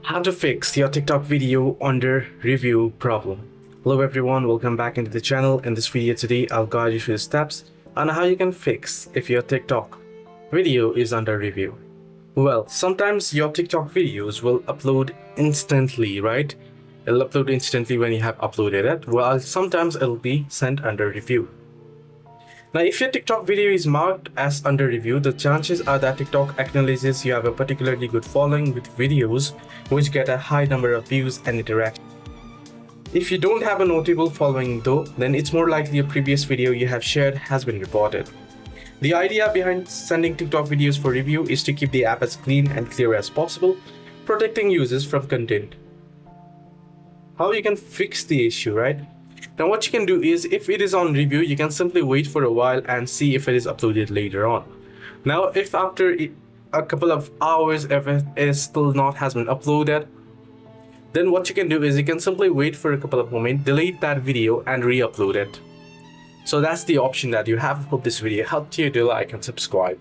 How to fix your TikTok video under review problem. Hello everyone, welcome back into the channel. In this video today, I'll guide you through the steps on how you can fix if your TikTok video is under review. Well, sometimes your TikTok videos will upload instantly, right? It'll upload instantly when you have uploaded it. Well, sometimes it'll be sent under review. Now, if your TikTok video is marked as under review, the chances are that TikTok acknowledges you have a particularly good following with videos which get a high number of views and interactions. If you don't have a notable following though, then it's more likely a previous video you have shared has been reported. The idea behind sending TikTok videos for review is to keep the app as clean and clear as possible, protecting users from content. How you can fix the issue, right? Now what you can do is, if it is on review, you can simply wait for a while and see if it is uploaded later on. Now if after a couple of hours if it is still not has been uploaded, then what you can do is you can simply wait for a couple of moments, delete that video and re-upload it. So that's the option that you have. Hope this video helped you. Do like and subscribe.